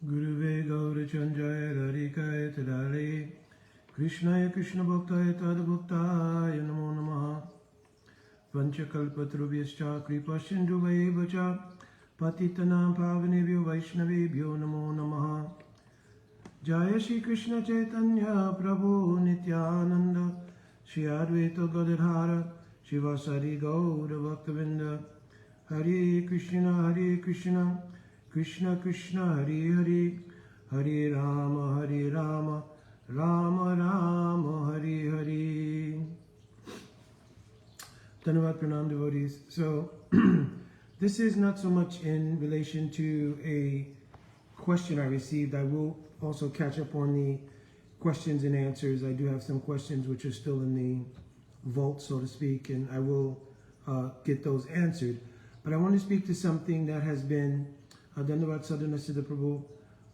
Guruve Gaura Chanjaya Radhikaya Tadale Krishnaya Krishna Bhaktaya Tadabhaktaya Namo Namaha Vanchakalpatrubhyascha Kripasindhuvayevacha Patitanam Pavanebhyo Vaishnavebhyo Namo Namaha Jaya Shri Krishna Chaitanya Prabhu Nityananda Shri Advaita Gadadhara Shivasari Gaura Bhaktavinda Hare Krishna Krishna Krishna Hare Hare Hare Rama Rama Rama Hare Hare. Dhanyavad Pranam devotees. So this is not so much in relation to a question I received. I will also catch up on the questions and answers. I do have some questions which are still in the vault, so to speak, and I will get those answered. But I want to speak to something that has been Dhanyavad Sadhana Siddha Prabhu.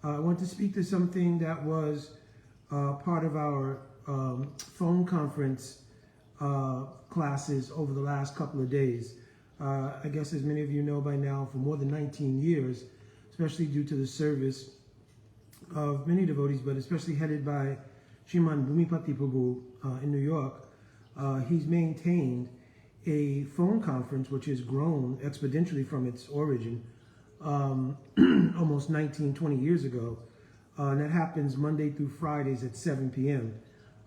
I want to speak to something that was part of our phone conference classes over the last couple of days. I guess as many of you know by now, for more than 19 years, especially due to the service of many devotees, but especially headed by Sriman Bhumipati Prabhu in New York, he's maintained a phone conference which has grown exponentially from its origin almost 20 years ago. And that happens Monday through Fridays at 7 p.m.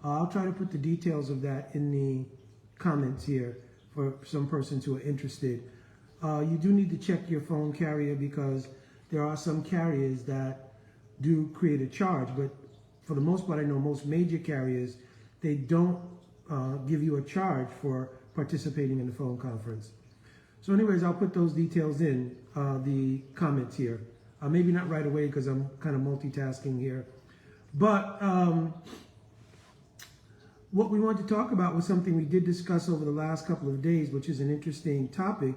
I'll try to put the details of that in the comments here for some persons who are interested. You do need to check your phone carrier because there are some carriers that do create a charge, but for the most part, I know most major carriers, they don't give you a charge for participating in the phone conference. So anyways, I'll put those details in the comments here. Maybe not right away because I'm kind of multitasking here. But what we want to talk about was something we did discuss over the last couple of days, which is an interesting topic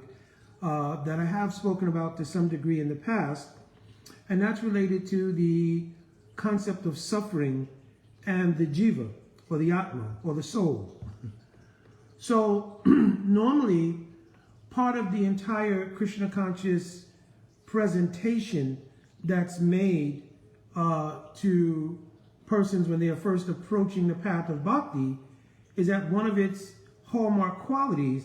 that I have spoken about to some degree in the past. And that's related to the concept of suffering and the jiva, or the Atma, or the soul. So normally, part of the entire Krishna conscious presentation that's made to persons when they are first approaching the path of bhakti is that one of its hallmark qualities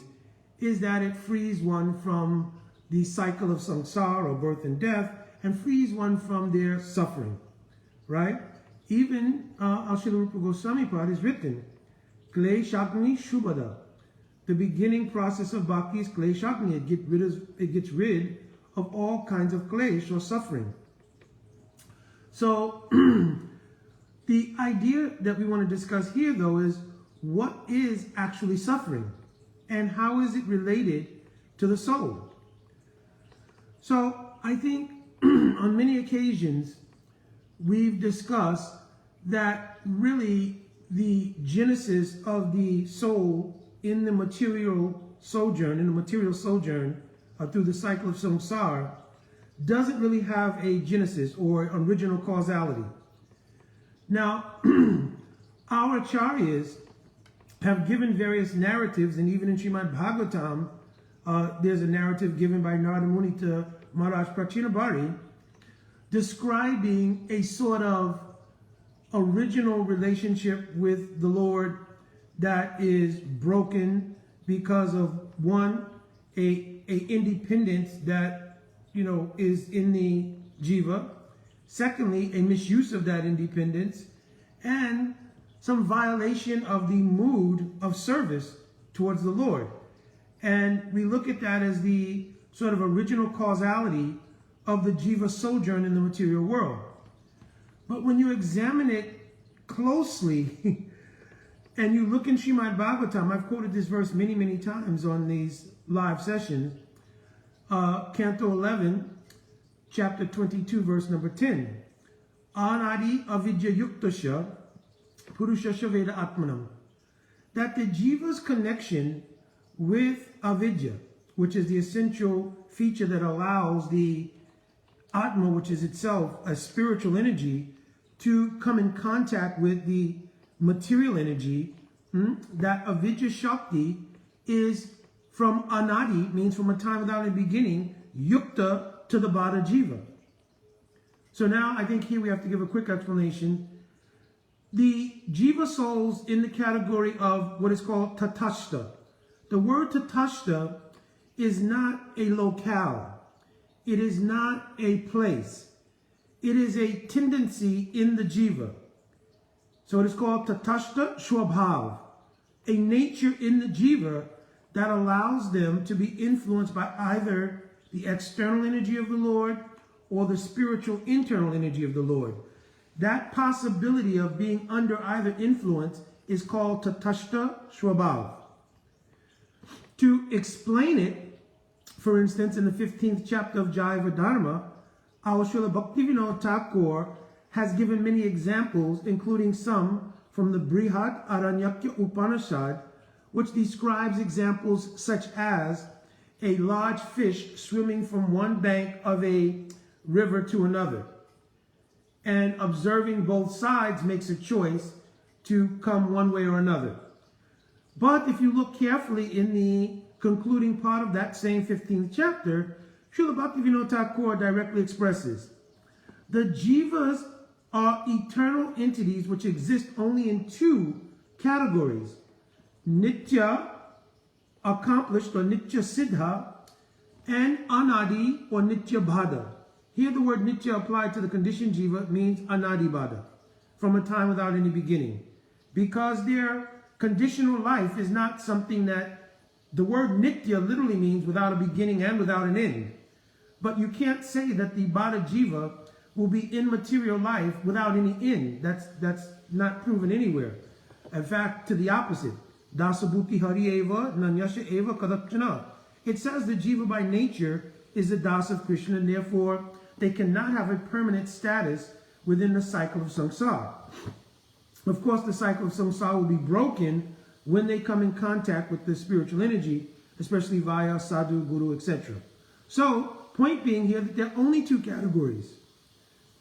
is that it frees one from the cycle of samsara, or birth and death, and frees one from their suffering, right? Even Srila Rupa Goswami Pad is written, Kleshagni Shubhada. The beginning process of bhakti is kleshagni. It gets rid of all kinds of klesh or suffering. So the idea that we want to discuss here, though, is what is actually suffering and how is it related to the soul? So I think on many occasions we've discussed that really the genesis of the soul in the material sojourn, through the cycle of samsara, doesn't really have a genesis or original causality. Now, our acharyas have given various narratives, and even in Srimad Bhagavatam, there's a narrative given by Narada Muni to Maharaj Prachinabhari, describing a sort of original relationship with the Lord that is broken because of one, a independence that is in the jiva. Secondly, a misuse of that independence, and some violation of the mood of service towards the Lord. And we look at that as the sort of original causality of the jiva sojourn in the material world. But when you examine it closely, and you look in Srimad Bhagavatam, I've quoted this verse many, many times on these live sessions, Canto 11, chapter 22, verse number 10. Anadi avidya yuktasya purushasya veda atmanam. That the jiva's connection with avidya, which is the essential feature that allows the Atma, which is itself a spiritual energy, to come in contact with the material energy, that avidya shakti is from anadi, means from a time without a beginning, yukta to the bada jiva. So now I think here we have to give a quick explanation. The jiva souls in the category of what is called tatashta. The word tatashta is not a locale. It is not a place. It is a tendency in the jiva. So it is called tatashta swabhav, a nature in the jiva that allows them to be influenced by either the external energy of the Lord or the spiritual internal energy of the Lord. That possibility of being under either influence is called tatashta swabhav. To explain it, for instance, in the 15th chapter of Jaiva Dharma, our Srila Bhaktivinoda Thakur has given many examples, including some from the Brihad Aranyakya Upanishad, which describes examples such as a large fish swimming from one bank of a river to another. And observing both sides makes a choice to come one way or another. But if you look carefully in the concluding part of that same 15th chapter, Srila Bhaktivinoda Thakur directly expresses, the jivas are eternal entities which exist only in two categories: nitya, accomplished, or nitya siddha, and anadi, or nitya bhada. Here the word nitya applied to the conditioned jiva means anadi bhada, from a time without any beginning. Because their conditional life is not something that, the word nitya literally means without a beginning and without an end. But you can't say that the bhada jiva will be in material life without any end. That's not proven anywhere. In fact, to the opposite. Dasabhuti hari eva, nanyasha eva kadachana. It says the jiva by nature is the das of Krishna, and therefore they cannot have a permanent status within the cycle of samsara. Of course, the cycle of samsara will be broken when they come in contact with the spiritual energy, especially via sadhu, guru, etc. So, point being here that there are only two categories,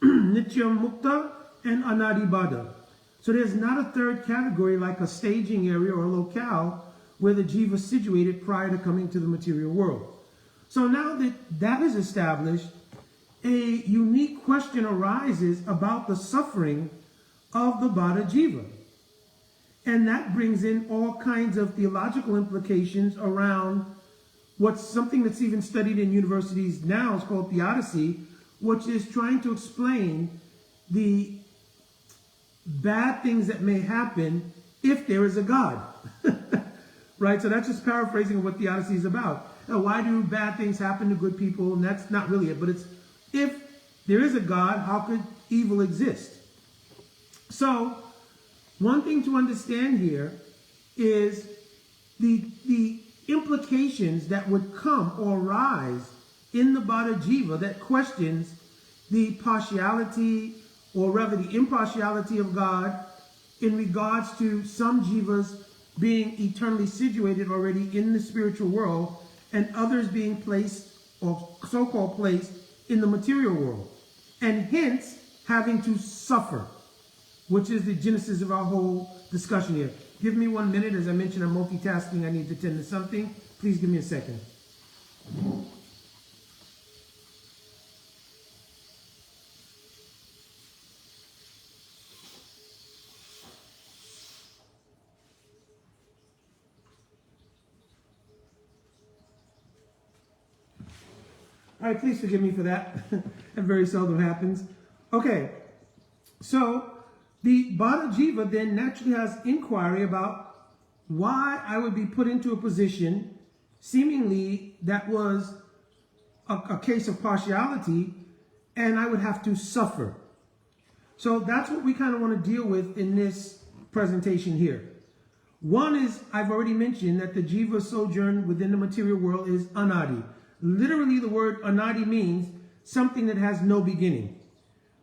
nitya mukta and anadi bhada. So there's not a third category like a staging area or a locale where the jiva is situated prior to coming to the material world. So now that that is established, a unique question arises about the suffering of the bhada jiva. And that brings in all kinds of theological implications around what's something that's even studied in universities now is called theodicy, which is trying to explain the bad things that may happen if there is a God. Right? So that's just paraphrasing what theodicy is about. Now, why do bad things happen to good people? And that's not really it, but it's if there is a God, how could evil exist? So, one thing to understand here is the implications that would come or arise in the bhada jiva that questions the partiality, or rather the impartiality of God in regards to some jivas being eternally situated already in the spiritual world and others being placed, or so-called placed, in the material world, and hence having to suffer, which is the genesis of our whole discussion here. Give me 1 minute. As I mentioned, I'm multitasking. I need to attend to something. Please give me a second. All right, please forgive me for that. That very seldom happens. Okay, so the bhada jiva then naturally has inquiry about why I would be put into a position seemingly that was a case of partiality, and I would have to suffer. So that's what we kind of want to deal with in this presentation here. One is, I've already mentioned that the jiva sojourn within the material world is anadi. Literally, the word anadi means something that has no beginning.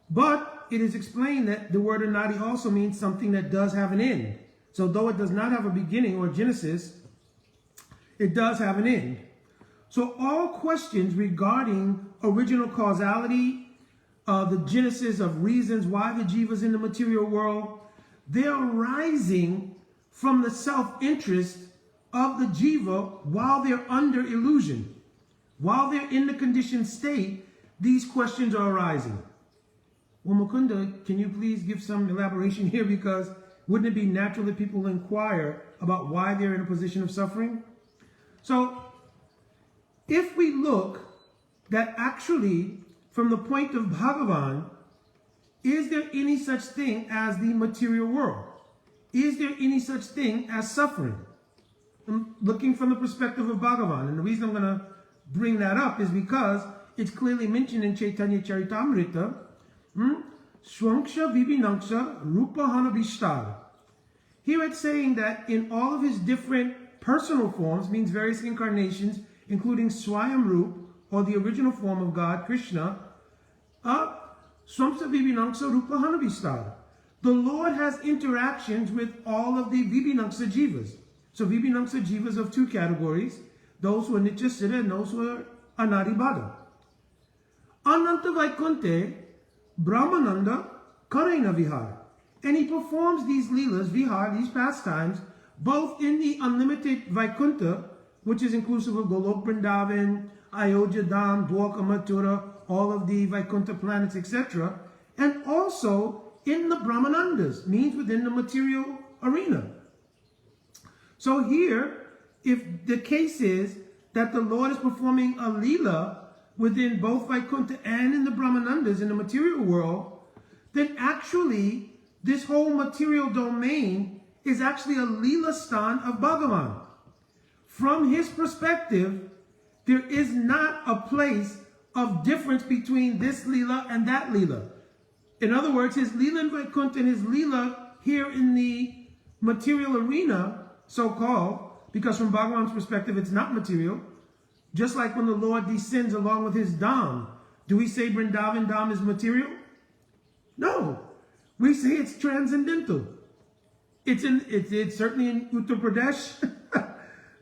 But it is explained that the word anadi also means something that does have an end. So though it does not have a beginning or genesis, it does have an end. So all questions regarding original causality, the genesis of reasons why the jiva is in the material world, they're arising from the self-interest of the jiva while they're under illusion. While they're in the conditioned state, these questions are arising. well, Mukunda, can you please give some elaboration here? Because wouldn't it be natural that people inquire about why they're in a position of suffering? So, if we look that actually, from the point of Bhagavan, is there any such thing as the material world? Is there any such thing as suffering? I'm looking from the perspective of Bhagavan. And the reason I'm going to bring that up is because it's clearly mentioned in Chaitanya Charitamrita, Swangsha Vibhinangsha Rupahana Vishtar. Here it's saying that in all of his different personal forms, means various incarnations, including Swayam Rup, or the original form of God, Krishna, Swamsa Vibhinangsha Rupahana Vishtar. The Lord has interactions with all of the Vibhinangsha Jivas. So Vibhinangsha Jivas of two categories, those who are Nitya Siddha and those who are Anaribada. Ananta Vaikunte, Brahmananda, Karena Vihar. And he performs these leelas, vihar, these pastimes, both in the unlimited Vaikunta, which is inclusive of Golok Vrindavan, Ayodhya Dham, Dwarka Mathura, all of the Vaikunta planets, etc., and also in the Brahmanandas, means within the material arena. So here, if the case is that the Lord is performing a leela within both Vaikunta and in the Brahmanandas, in the material world, then actually this whole material domain is actually a leela stan of Bhagavan. From his perspective, there is not a place of difference between this leela and that leela. In other words, his leela in Vaikunta and his leela here in the material arena, so-called, because from Bhagavan's perspective, it's not material. Just like when the Lord descends along with his Dham. Do we say Vrindavan Dham is material? No. We say it's transcendental. It's certainly in Uttar Pradesh,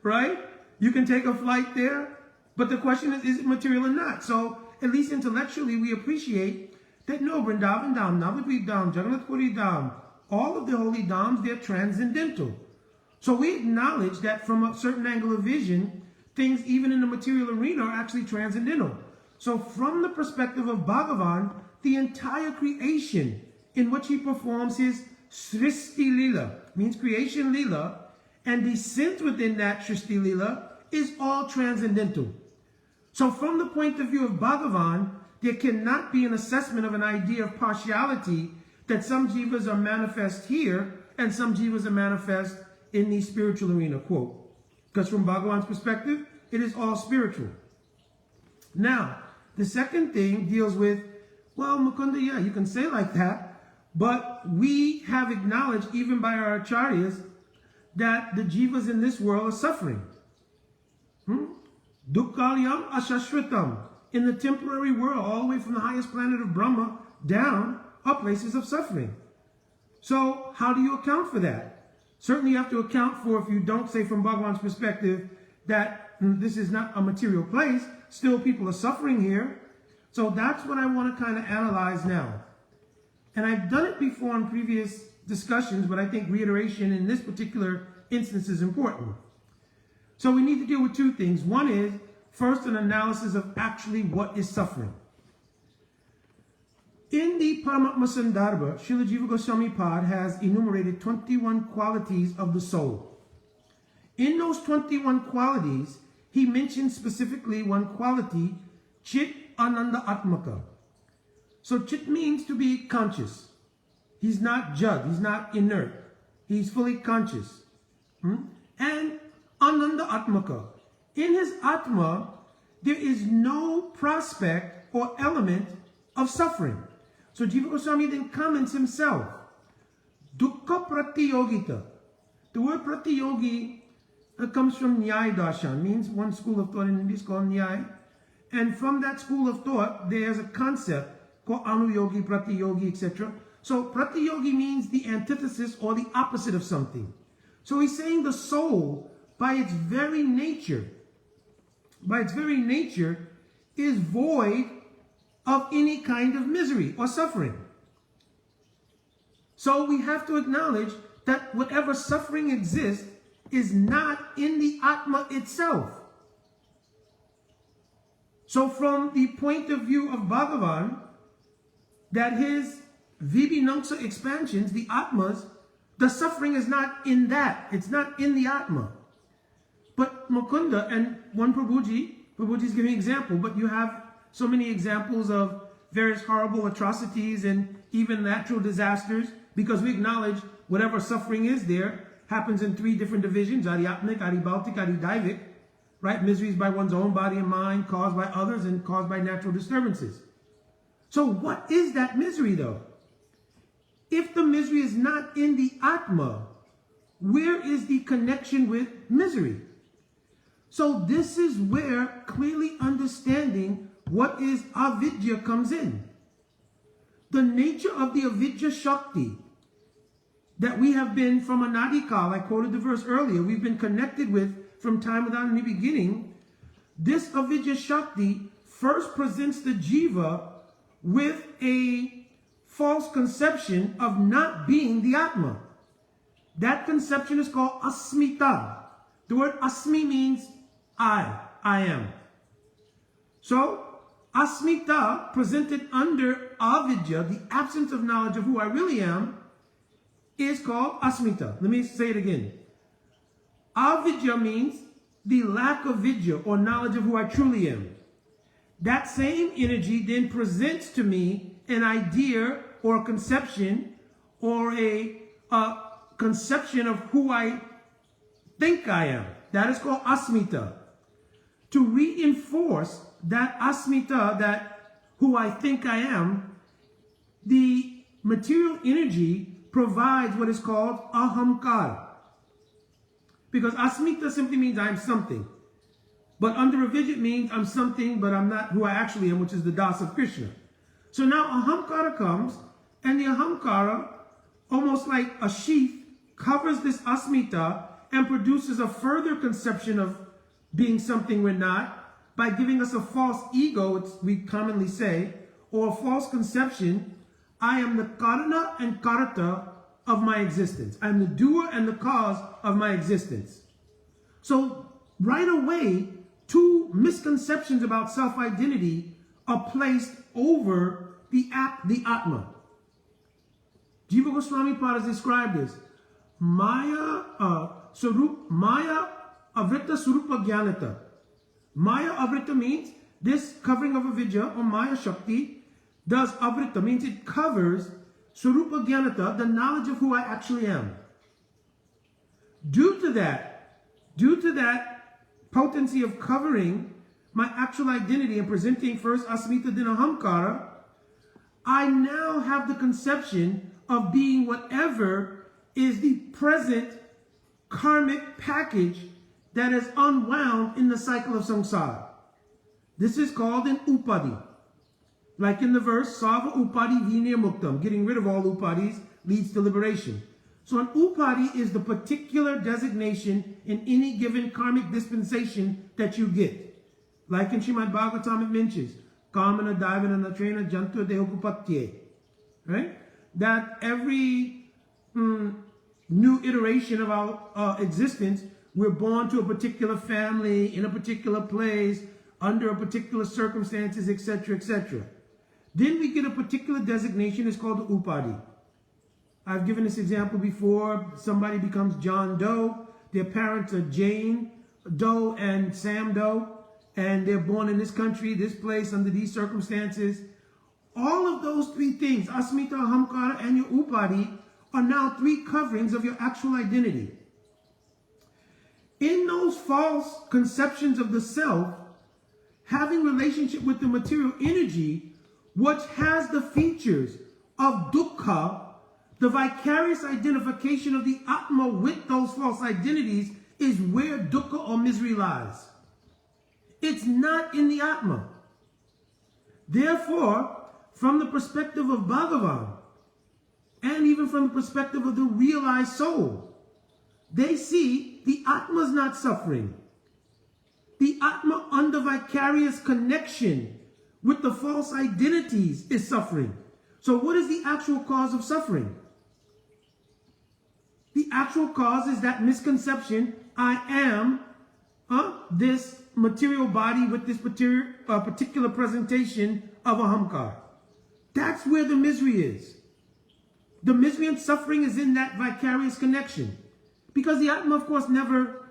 right? You can take a flight there, but the question is it material or not? So, at least intellectually, we appreciate that no, Vrindavan Dham, Navadvip Dham, Jagannath Puri Dham, all of the holy Dhams, they're transcendental. So we acknowledge that from a certain angle of vision, things even in the material arena are actually transcendental. So from the perspective of Bhagavan, the entire creation in which he performs his Srishti Lila, means creation Lila, and descent within that Srishti Lila is all transcendental. So from the point of view of Bhagavan, there cannot be an assessment of an idea of partiality that some jivas are manifest here and some jivas are manifest in the spiritual arena, quote. Because from Bhagavan's perspective, it is all spiritual. Now, the second thing deals with, well, Mukunda, yeah, you can say like that, but we have acknowledged, even by our acharyas, that the jivas in this world are suffering. Dukkalyam ashashvatam. In the temporary world, all the way from the highest planet of Brahma down, are places of suffering. So, how do you account for that? Certainly you have to account for, if you don't say from Bhagavan's perspective that this is not a material place, still people are suffering here. So that's what I want to kind of analyze now. And I've done it before in previous discussions, but I think reiteration in this particular instance is important. So we need to deal with two things. One is, first, an analysis of actually what is suffering. In the Paramatma Sandarbha, Srila Jiva Goswami Pad has enumerated 21 qualities of the soul. In those 21 qualities, he mentions specifically one quality, Chit Ananda Atmaka. So Chit means to be conscious. He's not jad, he's not inert. He's fully conscious. And Ananda Atmaka. In his Atma, there is no prospect or element of suffering. So Jiva Goswami then comments himself. Dukkha Pratiyogita. The word Pratiyogi comes from Nyaya Darshan, means one school of thought in India is called Nyaya. And from that school of thought, there's a concept called Anuyogi, Pratiyogi, etc. So Pratiyogi means the antithesis or the opposite of something. So he's saying the soul, by its very nature, is void of any kind of misery or suffering. So we have to acknowledge that whatever suffering exists is not in the Atma itself. So from the point of view of Bhagavan, that his Vibhinamsa expansions, the Atmas, the suffering is not in that. It's not in the Atma. But Mukunda and one Prabhuji's giving an example, but you have so many examples of various horrible atrocities and even natural disasters, because we acknowledge whatever suffering is there happens in three different divisions: Adhyatmic, Adhibhautik, Adhidaivik, right? Miseries by one's own body and mind, caused by others, and caused by natural disturbances. So what is that misery, though? If the misery is not in the Atma, where is the connection with misery? So this is where clearly understanding what is avidya comes in. The nature of the avidya shakti that we have been from Anadikal, I quoted the verse earlier, we've been connected with from time without any beginning. This avidya shakti first presents the jiva with a false conception of not being the Atma. That conception is called asmita. The word asmi means I am. So, asmita presented under avidya, the absence of knowledge of who I really am, is called asmita. Let me say it again. Avidya means the lack of vidya, or knowledge of who I truly am. That same energy then presents to me an idea or a conception, or a conception of who I think I am. That is called asmita. To reinforce that asmita, that who I think I am, the material energy provides what is called ahamkara. Because asmita simply means I'm something. But under avidya means I'm something, but I'm not who I actually am, which is the das of Krishna. So now ahamkara comes, and the ahamkara, almost like a sheath, covers this asmita and produces a further conception of being something we're not by giving us a false ego, we commonly say, or a false conception. I am the karana and karata of my existence. I'm the doer and the cause of my existence. So right away, two misconceptions about self-identity are placed over the Atma. Jiva Goswami Pada has described this. Maya avrita surupa jnanata. Maya avrita means this covering of avidya, or Maya Shakti, does avrita, means it covers surupa jnanata, the knowledge of who I actually am. Due to that potency of covering my actual identity and presenting first asmita then ahamkara, I now have the conception of being whatever is the present karmic package that is unwound in the cycle of samsara. This is called an upadi. Like in the verse, Sava upadi vinir muktam, getting rid of all upadis leads to liberation. So an upadi is the particular designation in any given karmic dispensation that you get. Like in Srimad Bhagavatam it mentions, Kamana Daivana Natrena Jantu Dehokupatye. Right? That every new iteration of our existence, we're born to a particular family, in a particular place, under a particular circumstances, etc., etc. Then we get a particular designation, it's called the upadi. I've given this example before. Somebody becomes John Doe. Their parents are Jane Doe and Sam Doe. And they're born in this country, this place, under these circumstances. All of those three things, asmita, ahamkara, and your upadi, are now three coverings of your actual identity. In those false conceptions of the self, having relationship with the material energy, which has the features of dukkha, the vicarious identification of the Atma with those false identities, is where dukkha or misery lies. It's not in the Atma. Therefore, from the perspective of Bhagavan, and even from the perspective of the realized soul, they see the Atma is not suffering. The Atma under vicarious connection with the false identities is suffering. So what is the actual cause of suffering? The actual cause is that misconception, I am this material body with this particular presentation of ahamkara. That's where the misery is. The misery and suffering is in that vicarious connection. Because the Atma, of course, never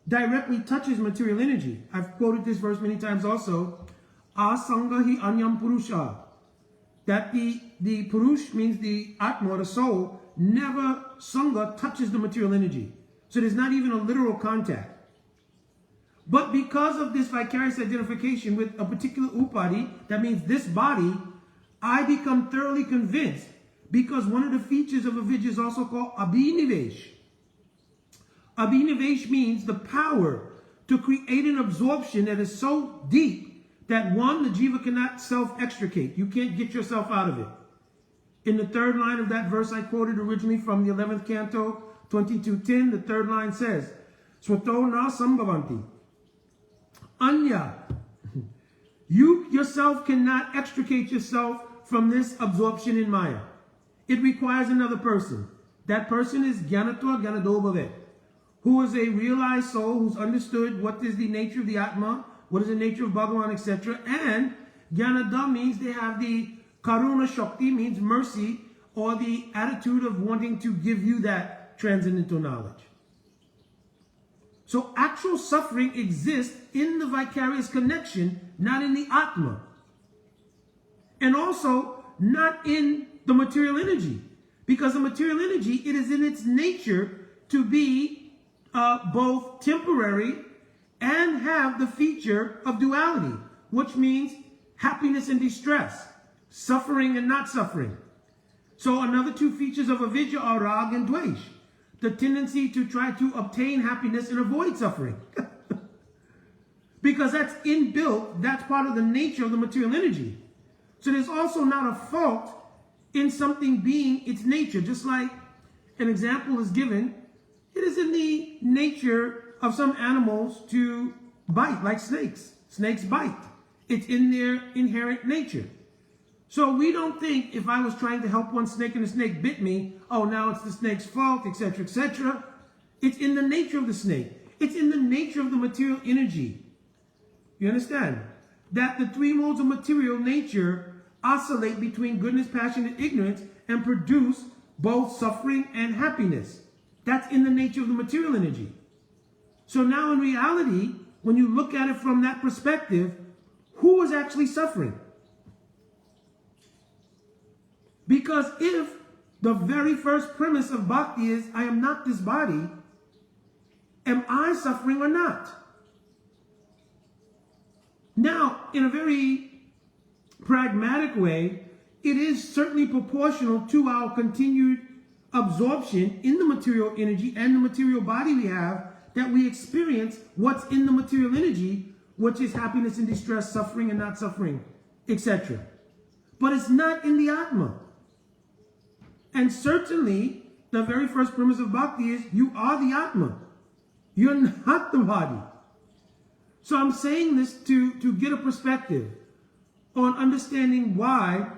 directly touches material energy. I've quoted this verse many times also. Asanga hi anyam purusha. That the purush means the Atma, the soul, never sangha touches the material energy. So there's not even a literal contact. But because of this vicarious identification with a particular upadi, that means this body, I become thoroughly convinced, because one of the features of avidya is also called abhinivesh. Abhinivesh means the power to create an absorption that is so deep that one, the jiva cannot self-extricate. You can't get yourself out of it. In the third line of that verse I quoted originally from the 11th canto, 22:10, the third line says, Swato na sambhavanti. Anya, you yourself cannot extricate yourself from this absorption in Maya. It requires another person. That person is Gyanatva Gyanadobhave, who is a realized soul who's understood what is the nature of the Atma, what is the nature of Bhagavan, etc. And Gyanada means they have the Karuna Shakti, means mercy, or the attitude of wanting to give you that transcendental knowledge. So actual suffering exists in the vicarious connection, not in the Atma. And also not in the material energy. Because the material energy, it is in its nature to be both temporary and have the feature of duality, which means happiness and distress, suffering and not suffering. So another two features of avidya are rag and dvesh, the tendency to try to obtain happiness and avoid suffering. Because that's inbuilt, that's part of the nature of the material energy. So there's also not a fault in something being its nature. Just like an example is given, it is in the nature of some animals to bite, like snakes. Snakes bite. It's in their inherent nature. So we don't think if I was trying to help one snake and the snake bit me, oh, now it's the snake's fault, etc., etc. It's in the nature of the snake. It's in the nature of the material energy. You understand? That the three modes of material nature oscillate between goodness, passion, and ignorance and produce both suffering and happiness. That's in the nature of the material energy. So now in reality, when you look at it from that perspective, who is actually suffering? Because if the very first premise of bhakti is, I am not this body, am I suffering or not? Now, in a very pragmatic way, it is certainly proportional to our continued absorption in the material energy and the material body we have, that we experience what's in the material energy, which is happiness and distress, suffering and not suffering, etc. But it's not in the Atma. And certainly, the very first premise of bhakti is, you are the Atma. You're not the body. So I'm saying this to get a perspective on understanding why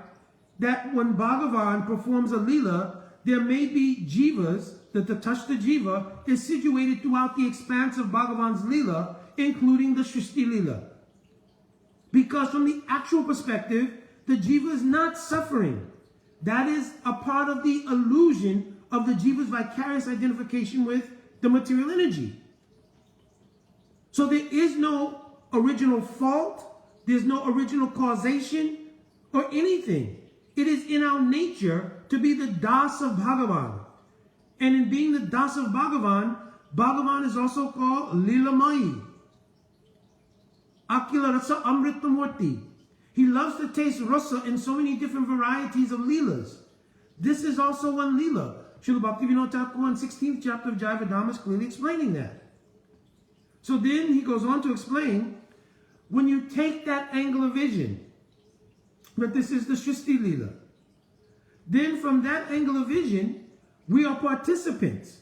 that when Bhagavan performs a lila, there may be jivas, that the Tatastha jiva is situated throughout the expanse of Bhagavan's lila, including the Shrishti lila. Because from the actual perspective, the jiva is not suffering. That is a part of the illusion of the jiva's vicarious identification with the material energy. So there is no original fault, there's no original causation or anything. It is in our nature to be the das of Bhagavan. And in being the das of Bhagavan, Bhagavan is also called Lilamai. Akila Rasa Amritamurti. He loves to taste rasa in so many different varieties of leelas. This is also one leela. Srila Bhaktivinoda Thakur in 16th chapter of Jayavadama is clearly explaining that. So then he goes on to explain, when you take that angle of vision, that this is the Shrishti leela, then from that angle of vision, we are participants.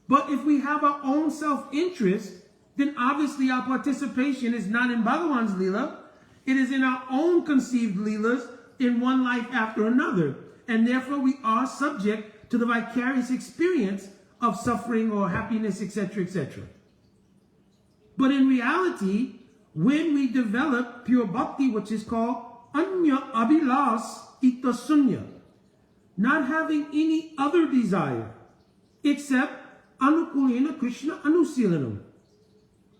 But if we have our own self-interest, then obviously our participation is not in Bhagavan's leela. It is in our own conceived leelas in one life after another. And therefore we are subject to the vicarious experience of suffering or happiness, etc., etc. But in reality, when we develop pure bhakti, which is called Anya Abhilas ita sunya, not having any other desire except anukulena Krishna anusilanam.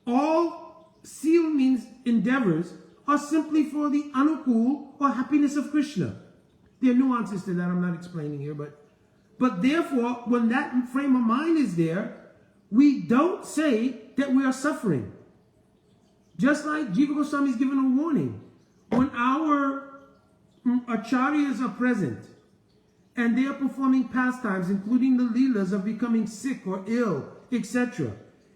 All seal means endeavors are simply for the anukul or happiness of Krishna. There are nuances to that I'm not explaining here, but therefore, when that frame of mind is there, we don't say that we are suffering. Just like Jiva Goswami is given a warning. When our acharyas are present and they are performing pastimes, including the leelas of becoming sick or ill, etc.,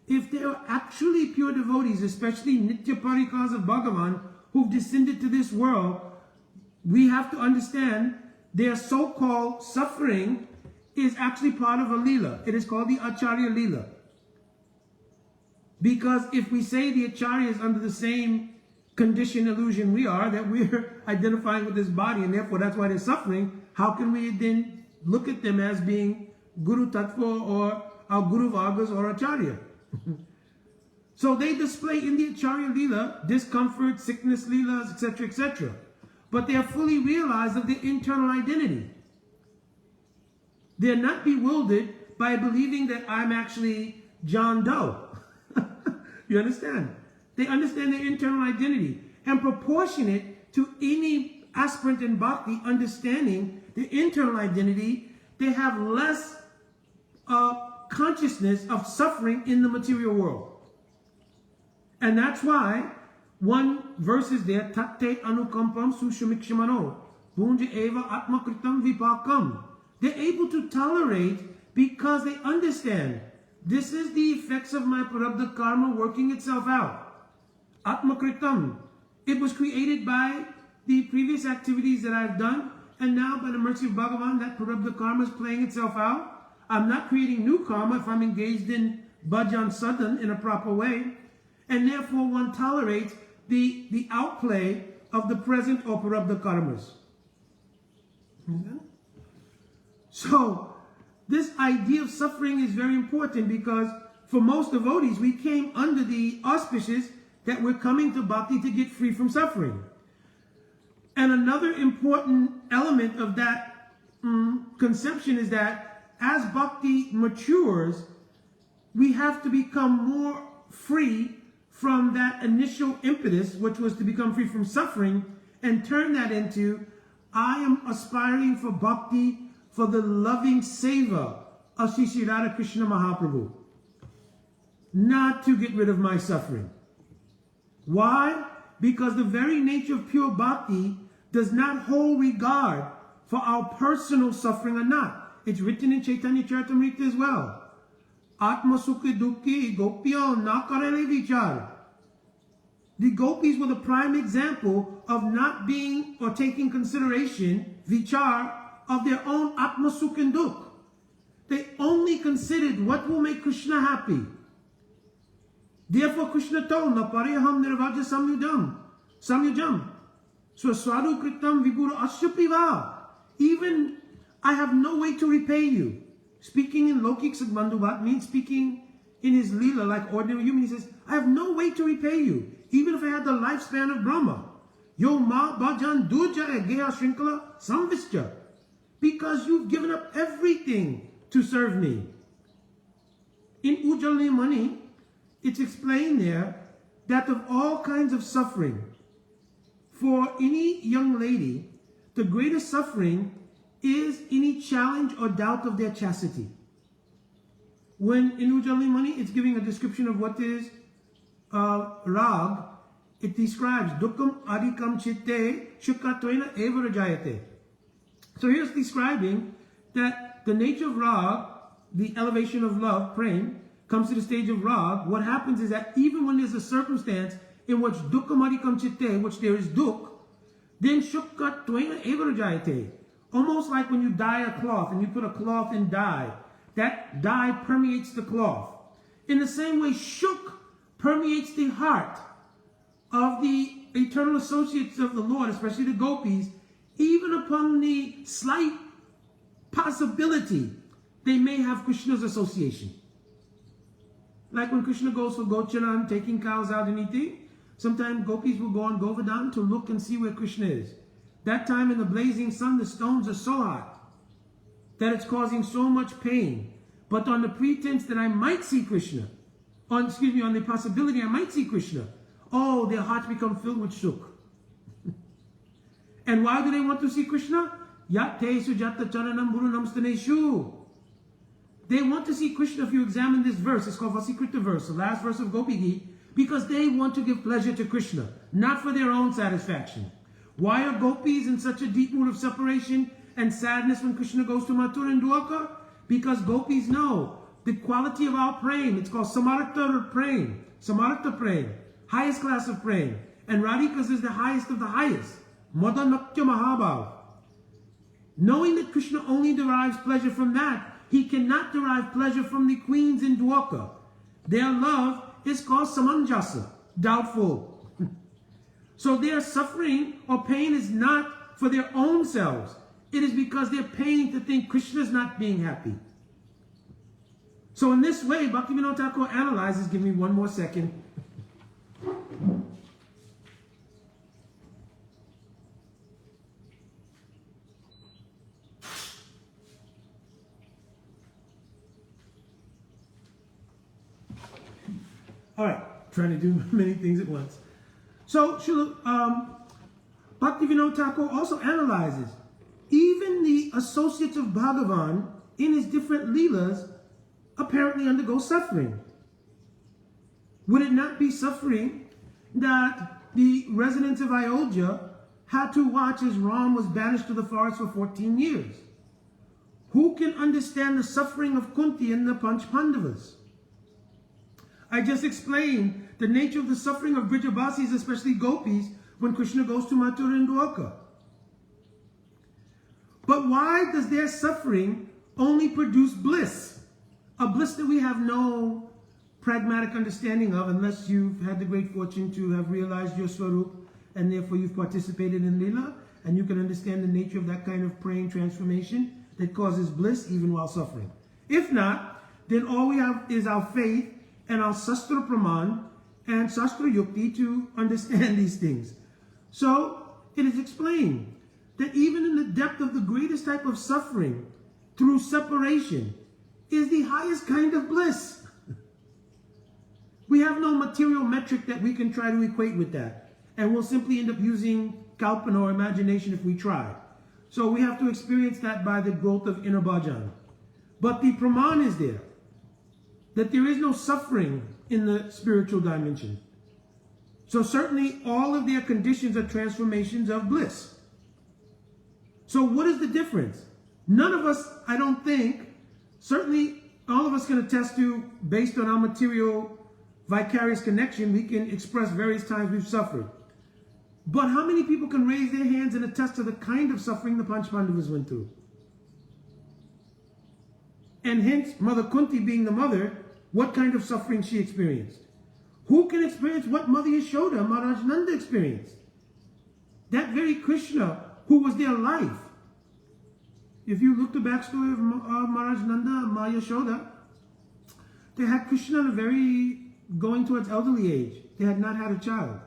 if they are actually pure devotees, especially Nitya Parikars of Bhagavan, who've descended to this world, we have to understand their so-called suffering is actually part of a leela. It is called the Acharya Leela. Because if we say the Acharya is under the same condition illusion we are, that we're identifying with this body and therefore that's why they're suffering, how can we then look at them as being Guru Tattva or our Guru Vargas or Acharya? So they display in the Acharya Leela discomfort, sickness Leelas, etc., etc. But they are fully realized of their internal identity. They're not bewildered by believing that I'm actually John Doe. You understand? They understand their internal identity. And proportionate to any aspirant in bhakti understanding their internal identity, they have less consciousness of suffering in the material world. And that's why one verse is there, Tatte anukampam sushamikshimano, bunja eva atma kritam vipakam. They're able to tolerate because they understand this is the effects of my prarabdha karma working itself out. Atma kritam. It was created by the previous activities that I've done, and now by the mercy of Bhagavan, that prarabdha karma is playing itself out. I'm not creating new karma if I'm engaged in bhajan sadhan in a proper way, and therefore one tolerates the outplay of the present or prarabdha karmas. Okay? So, this idea of suffering is very important because for most devotees, we came under the auspices that we're coming to bhakti to get free from suffering. And another important element of that conception is that as bhakti matures, we have to become more free from that initial impetus, which was to become free from suffering, and turn that into, I am aspiring for bhakti for the loving seva of Sri Sri Radha Krishna Mahaprabhu, not to get rid of my suffering. Why? Because the very nature of pure bhakti does not hold regard for our personal suffering or not. It's written in Chaitanya Charitamrita as well. Atma sukhi dukhi gopyo na karele vichar. The gopis were the prime example of not being or taking consideration, vichar, of their own atma sukh and dukh. They only considered what will make Krishna happy. Therefore Krishna told, na pariham nirvaja samyujam, swaswadu kritam vibhura asyapiva. Even I have no way to repay you. Speaking in Lokik Sadbandhuvat means speaking in his Leela like ordinary human. He says, I have no way to repay you, even if I had the lifespan of Brahma. Yo ma bhajan durja geha shrinkala samvischa. Because you've given up everything to serve me. In Ujjalni Mani, it's explained there that of all kinds of suffering, for any young lady, the greatest suffering is any challenge or doubt of their chastity. When in Ujjalni Mani, it's giving a description of what is rag, it describes dukkam adikam chitte shukatvena eva rajayate. So here's describing that the nature of rag, the elevation of love, prem, comes to the stage of rag. What happens is that even when there's a circumstance in which dukkamadikam chitte, which there is dukk, then shukkat tvena eva rajayate. Almost like when you dye a cloth and you put a cloth in dye, that dye permeates the cloth. In the same way, shuk permeates the heart of the eternal associates of the Lord, especially the gopis. Even upon the slight possibility, they may have Krishna's association. Like when Krishna goes for Gocharan, taking cows out and eating, sometimes gopis will go on Govardhan to look and see where Krishna is. That time in the blazing sun, the stones are so hot that it's causing so much pain. But on the pretense that I might see Krishna, on the possibility I might see Krishna, oh, their hearts become filled with sukh. And why do they want to see Krishna? Yatte sujata charanam burunam staneshu. They want to see Krishna. If you examine this verse, it's called Vasikrita verse, the last verse of Gopi Gita, because they want to give pleasure to Krishna, not for their own satisfaction. Why are gopis in such a deep mood of separation and sadness when Krishna goes to Mathura and Dwarka? Because gopis know the quality of our praying. It's called Samartha praying, Samartha praying, highest class of praying. And Radhika's is the highest of the highest. Madanakya Mahabhav. Knowing that Krishna only derives pleasure from that, he cannot derive pleasure from the queens in Dwarka. Their love is called Samanjasa, doubtful. So their suffering or pain is not for their own selves. It is because they're paying to think Krishna is not being happy. So in this way, Bhaktivinoda Thakur analyzes, give me one more second. All right, trying to do many things at once. So Bhaktivinoda Thakur also analyzes even the associates of Bhagavan in his different leelas apparently undergo suffering. Would it not be suffering that the residents of Ayodhya had to watch as Ram was banished to the forest for 14 years? Who can understand the suffering of Kunti and the Panch Pandavas? I just explained the nature of the suffering of Brijabasis, especially gopis, when Krishna goes to Mathura and Dwarka. But why does their suffering only produce bliss? A bliss that we have no pragmatic understanding of unless you've had the great fortune to have realized your Swarup and therefore you've participated in Leela and you can understand the nature of that kind of praying transformation that causes bliss even while suffering. If not, then all we have is our faith and our Sastra Praman and Sastra Yukti to understand these things. So it is explained that even in the depth of the greatest type of suffering, through separation, is the highest kind of bliss. We have no material metric that we can try to equate with that. And we'll simply end up using kalpana or imagination if we try. So we have to experience that by the growth of inner bhajan. But the praman is there, that there is no suffering in the spiritual dimension. So certainly all of their conditions are transformations of bliss. So what is the difference? None of us, I don't think, certainly all of us can attest to, based on our material vicarious connection, we can express various times we've suffered. But how many people can raise their hands and attest to the kind of suffering the Panch Pandavas went through? And hence, Mother Kunti being the mother, what kind of suffering she experienced? Who can experience what Mother Yashoda, Maharaj Nanda experienced? That very Krishna who was their life. If you look the backstory of Maharaj Nanda and Maya Yashoda, they had Krishna at a very going towards elderly age. They had not had a child.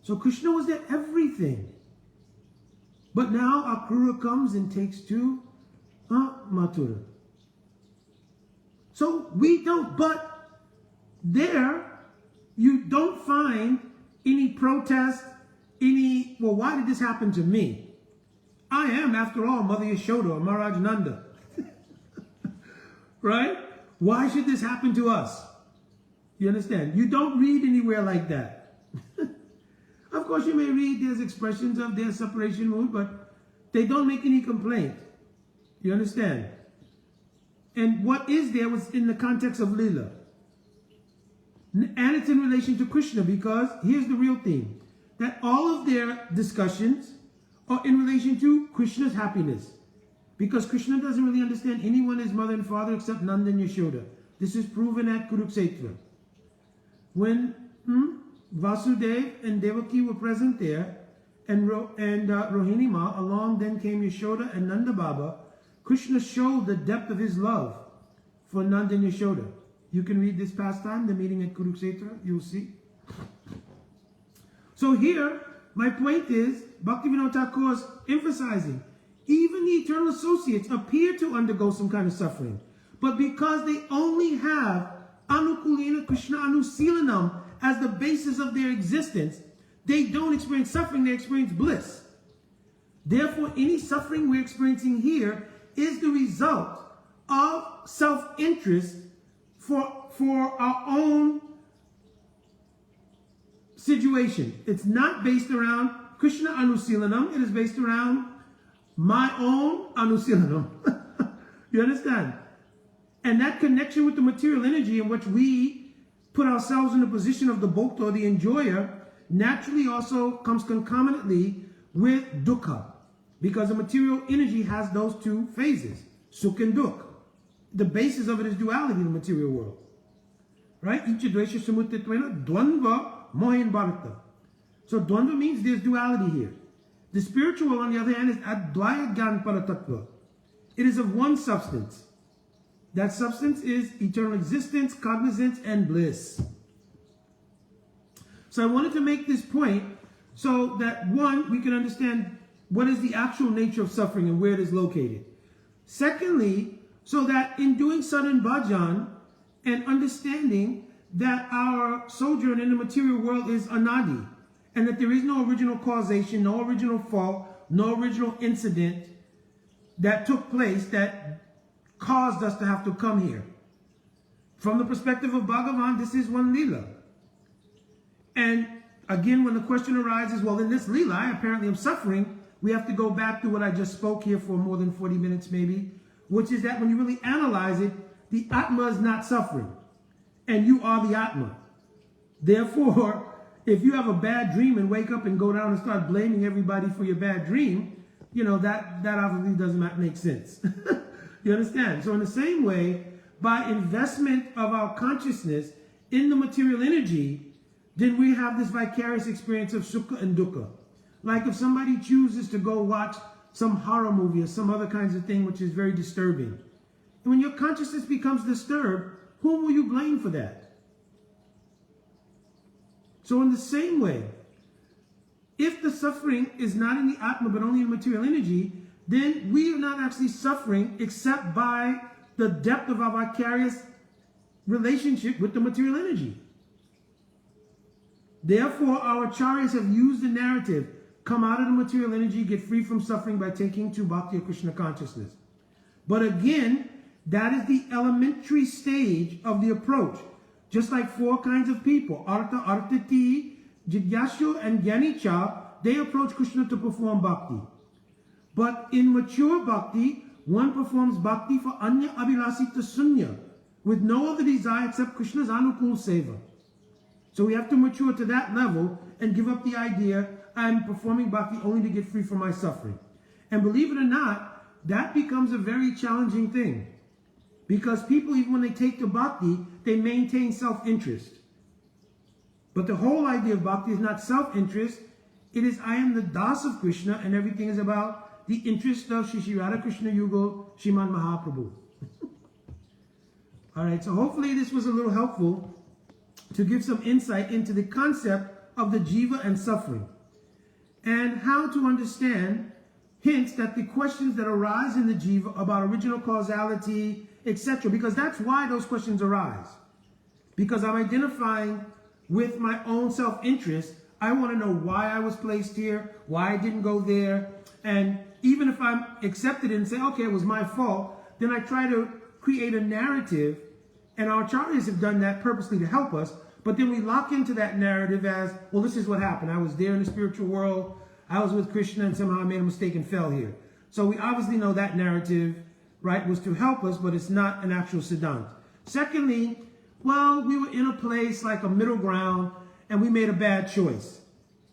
So Krishna was their everything. But now Akrura comes and takes to Mathura. So we don't, but there you don't find any protest, well, why did this happen to me? I am, after all, Mother Yashoda or Maharaj Nanda. Right? Why should this happen to us? You understand? You don't read anywhere like that. Of course, you may read there's expressions of their separation mood, but they don't make any complaint. You understand? And what is there was in the context of Leela. And it's in relation to Krishna, because here's the real thing. That all of their discussions are in relation to Krishna's happiness. Because Krishna doesn't really understand anyone as mother and father except Nanda and Yashoda. This is proven at Kurukshetra. When Vasudev and Devaki were present there, and Rohini Ma, along then came Yashoda and Nanda Baba, Krishna showed the depth of his love for Nanda and Yashoda. You can read this pastime, the meeting at Kurukshetra, you'll see. So here, my point is, Bhaktivinoda Thakur is emphasizing, even the eternal associates appear to undergo some kind of suffering. But because they only have Anukulena Krishna Anusilanam as the basis of their existence, they don't experience suffering, they experience bliss. Therefore, any suffering we're experiencing here is the result of self-interest for our own situation. It's not based around Krishna Anusilanam, it is based around my own Anusilanam. You understand? And that connection with the material energy in which we put ourselves in the position of the bhokta or the enjoyer naturally also comes concomitantly with dukkha, because the material energy has those two phases, sukh and dukh. The basis of it is duality in the material world. Right? Icha dvesha samuttitvena dvandva mohin bharata. So dvandva means there's duality here. The spiritual, on the other hand, is advaya gyan paratattva. It is of one substance. That substance is eternal existence, cognizance, and bliss. So I wanted to make this point so that, one, we can understand what is the actual nature of suffering and where it is located. Secondly, so that in doing sadhan bhajan and understanding that our sojourn in the material world is anadi, and that there is no original causation, no original fault, no original incident that took place that caused us to have to come here. From the perspective of Bhagavan, this is one lila. And again, when the question arises, well, in this lila, I apparently am suffering, we have to go back to what I just spoke here for more than 40 minutes maybe, which is that when you really analyze it, the Atma is not suffering, and you are the Atma. Therefore, if you have a bad dream and wake up and go down and start blaming everybody for your bad dream, you know, that obviously doesn't make sense. You understand? So in the same way, by investment of our consciousness in the material energy, then we have this vicarious experience of sukha and dukkha. Like if somebody chooses to go watch some horror movie or some other kinds of thing which is very disturbing. And when your consciousness becomes disturbed, whom will you blame for that? So in the same way, if the suffering is not in the Atma but only in material energy, then we are not actually suffering except by the depth of our vicarious relationship with the material energy. Therefore, our acharyas have used the narrative, come out of the material energy, get free from suffering by taking to Bhakti or Krishna consciousness. But again, that is the elementary stage of the approach. Just like four kinds of people, Artha, Artati, Jigyashu, and Gyanicha, they approach Krishna to perform bhakti. But in mature bhakti, one performs bhakti for anya abhilasita sunya, with no other desire except Krishna's anukul seva. So we have to mature to that level and give up the idea, I'm performing bhakti only to get free from my suffering. And believe it or not, that becomes a very challenging thing. Because people, even when they take to bhakti, they maintain self-interest. But the whole idea of bhakti is not self-interest. It is, I am the das of Krishna, and everything is about the interest of Shri Radha Krishna Yugal, Sriman Mahaprabhu. All right, so hopefully this was a little helpful to give some insight into the concept of the jiva and suffering, and how to understand, hence, that the questions that arise in the jiva about original causality, etc., because that's why those questions arise. Because I'm identifying with my own self-interest. I want to know why I was placed here, why I didn't go there, and even if I'm accepted and say, okay, it was my fault, then I try to create a narrative, and our acharyas have done that purposely to help us, but then we lock into that narrative as, well, this is what happened. I was there in the spiritual world, I was with Krishna, and somehow I made a mistake and fell here. So we obviously know that narrative, right, was to help us, but it's not an actual siddhant. Secondly, well, we were in a place like a middle ground, and we made a bad choice.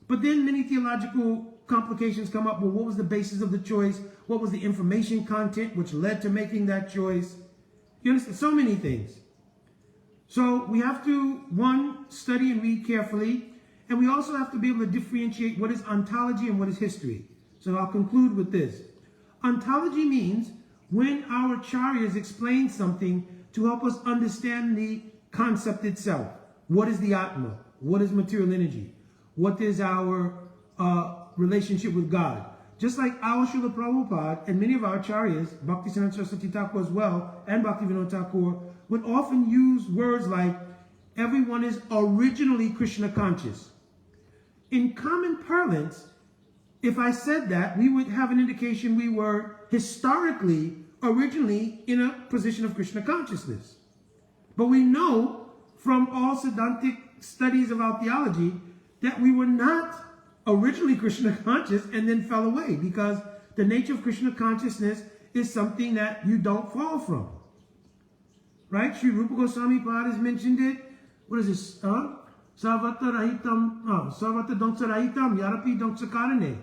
But then many theological complications come up. Well, what was the basis of the choice? What was the information content which led to making that choice? You understand? So many things. So we have to, one, study and read carefully, and we also have to be able to differentiate what is ontology and what is history. So I'll conclude with this. Ontology means when our acharyas explain something to help us understand the concept itself. What is the Atma? What is material energy? What is our relationship with God. Just like our Srila Prabhupada and many of our acharyas, Bhaktisiddhanta Saraswati Thakur as well, and Bhaktivinoda Thakur, would often use words like, everyone is originally Krishna conscious. In common parlance, if I said that, we would have an indication we were historically, originally in a position of Krishna consciousness. But we know from all Siddhantic studies of our theology that we were not originally Krishna conscious and then fell away, because the nature of Krishna consciousness is something that you don't fall from. Right? Sri Rupa Goswami Pad has mentioned it. What is this? Sarvata Dongsa Rahitam, Yarapi Dongsa Karane.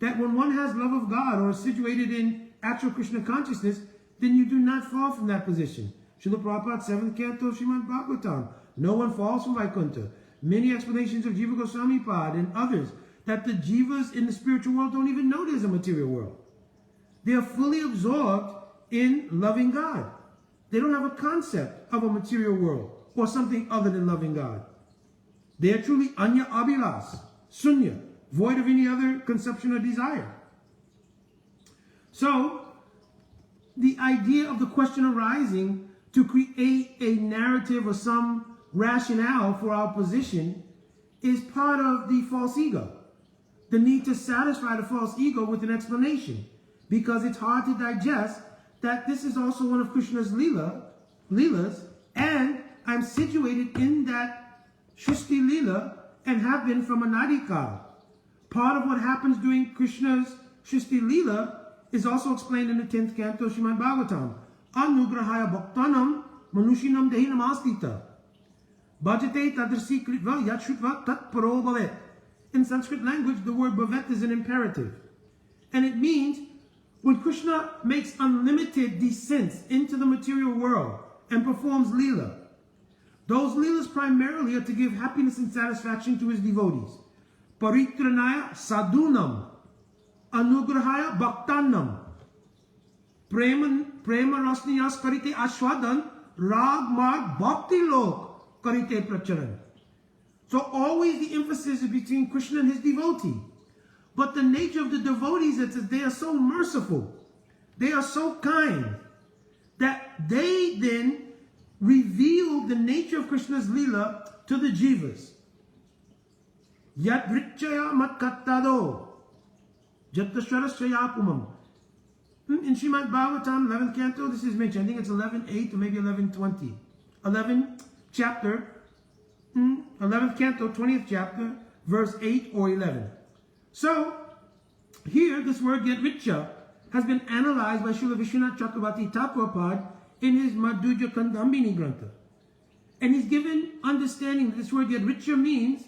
That when one has love of God or is situated in actual Krishna consciousness, then you do not fall from that position. Srila Prabhupada, 7th canto of Srimad Bhagavatam. No one falls from Vaikuntha. Many explanations of Jiva Goswami Pad and others, that the jivas in the spiritual world don't even know there's a material world. They are fully absorbed in loving God. They don't have a concept of a material world or something other than loving God. They are truly anya abhilas, sunya, void of any other conception or desire. So, the idea of the question arising to create a narrative or some rationale for our position is part of the false ego. The need to satisfy the false ego with an explanation, because it's hard to digest that this is also one of Krishna's leelas, and I'm situated in that Shristi Leela and have been from Anadikal. Part of what happens during Krishna's Shristi Leela is also explained in the 10th canto of Srimad Bhagavatam. Anugrahaya bhaktanam manushinam dehi namastita. Bhajate tadrasi kritva yachutva tat paro bhavet. In Sanskrit language, the word bhavet is an imperative. And it means when Krishna makes unlimited descents into the material world and performs Leela, those Leelas primarily are to give happiness and satisfaction to his devotees. Paritranaya sadunam, anugrahaya bhaktanam, prema rasniyas karite ashwadan, rag marg bhakti lok karite pracharan. So always the emphasis is between Krishna and his devotee. But the nature of the devotees is that they are so merciful, they are so kind, that they then reveal the nature of Krishna's Leela to the jivas. Yat vrichaya mat kattado, jatasharasya pumam. In Srimad Bhagavatam, 11th canto, this is mentioned. I think it's 11:8 or maybe 11:20. 11th chapter, 11th canto, 20th chapter, verse 8 or 11. So, here, this word Yadricha has been analyzed by Srila Vishwanath Chakravarti Thakur in his Madhurya Kandambini Grantha. And he's given understanding that this word Yadricha means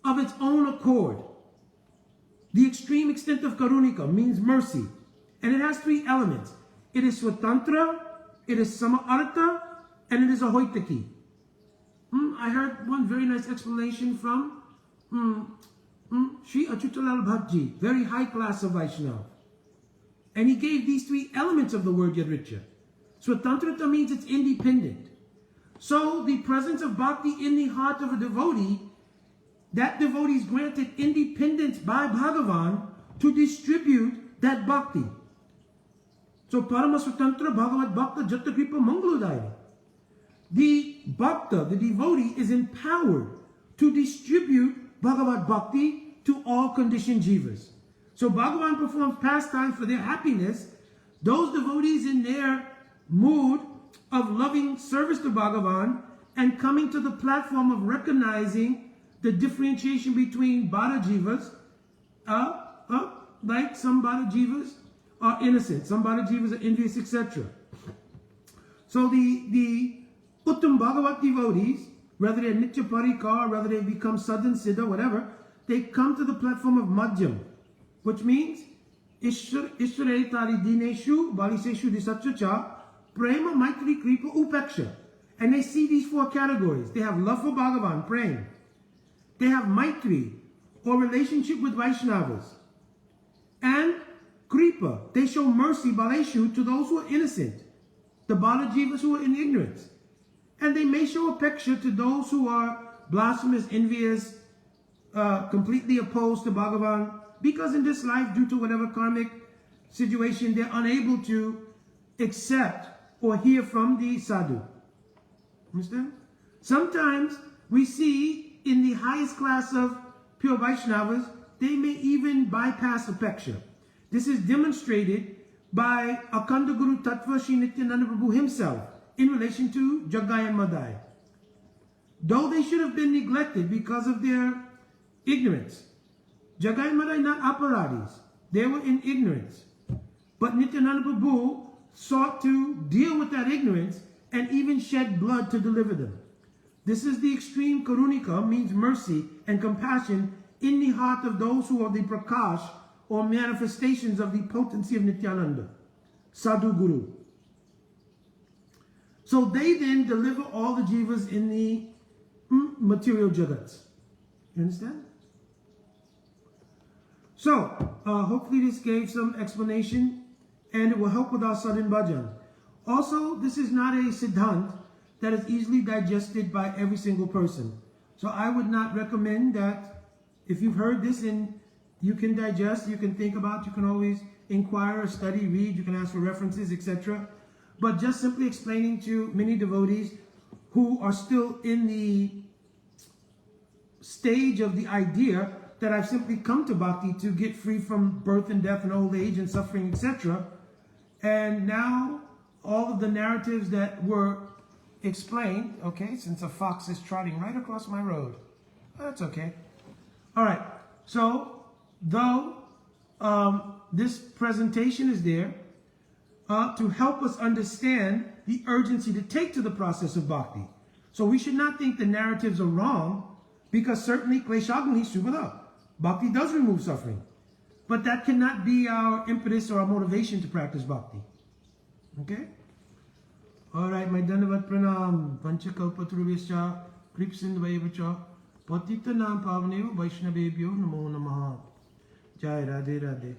of its own accord. The extreme extent of Karunika means mercy. And it has three elements. It is Swatantra, it is Sama-artha, and it is Ahoitaki. I heard one very nice explanation from Sri Achutalal Bhattji, very high class of Vaishnava. And he gave these three elements of the word Yadricha. Swatantrata means it's independent. So the presence of bhakti in the heart of a devotee, that devotee is granted independence by Bhagavan to distribute that bhakti. So Parama Swatantra Bhagavad Bhakta Jata Kripa Mangalodaya. The bhakta, the devotee, is empowered to distribute Bhagavad Bhakti to all conditioned jivas. So Bhagavan performs pastimes for their happiness. Those devotees in their mood of loving service to Bhagavan and coming to the platform of recognizing the differentiation between Bada jivas, like some Bada jivas are innocent, some Bada jivas are envious, etc. So the Uttam Bhagavat devotees, whether they're Nitya Parikar, whether they become Sadhan Siddha, whatever, they come to the platform of Madhyam, which means Ishware Tari Dineshu, Baliseshu Disatchacha, Prema, Maitri, Kripa, Upeksha. And they see these four categories. They have love for Bhagavan, praying. They have Maitri, or relationship with Vaishnavas. And Kripa, they show mercy, Baleshu, to those who are innocent, the Balajivas who are in ignorance. And they may show Upeksha to those who are blasphemous, envious, completely opposed to Bhagavan, because in this life, due to whatever karmic situation, they're unable to accept or hear from the sadhu. Understand? Sometimes we see in the highest class of pure Vaishnavas, they may even bypass apeksha. This is demonstrated by Akhanda Guru Tattva Sri Nityananda Prabhu himself in relation to Jagai and Madai. Though they should have been neglected because of their ignorance. Jagai and Madai not aparadis. They were in ignorance. But Nityananda Prabhu sought to deal with that ignorance and even shed blood to deliver them. This is the extreme karunika, means mercy and compassion in the heart of those who are the prakash or manifestations of the potency of Nityananda, Sadhu Guru. So they then deliver all the jivas in the material jagats. You understand? So, hopefully this gave some explanation and it will help with our sudden bhajan. Also, this is not a siddhant that is easily digested by every single person. So I would not recommend that if you've heard this and you can digest, you can think about, you can always inquire, study, read, you can ask for references, etc. But just simply explaining to many devotees who are still in the stage of the idea that I've simply come to bhakti to get free from birth and death and old age and suffering, etc. And now all of the narratives that were explained, okay, since a fox is trotting right across my road, that's okay. All right, so though this presentation is there to help us understand the urgency to take to the process of bhakti. So we should not think the narratives are wrong, because certainly kleshagni subhada, bhakti does remove suffering. But that cannot be our impetus or our motivation to practice bhakti. Okay? All right, my Dhanavad Pranam, Panchakalpatruvescha, Kripsindvayevacha, Patitanam Pavanev Vaishnavebhyo Namo Namaha. Jai Radhe Radhe.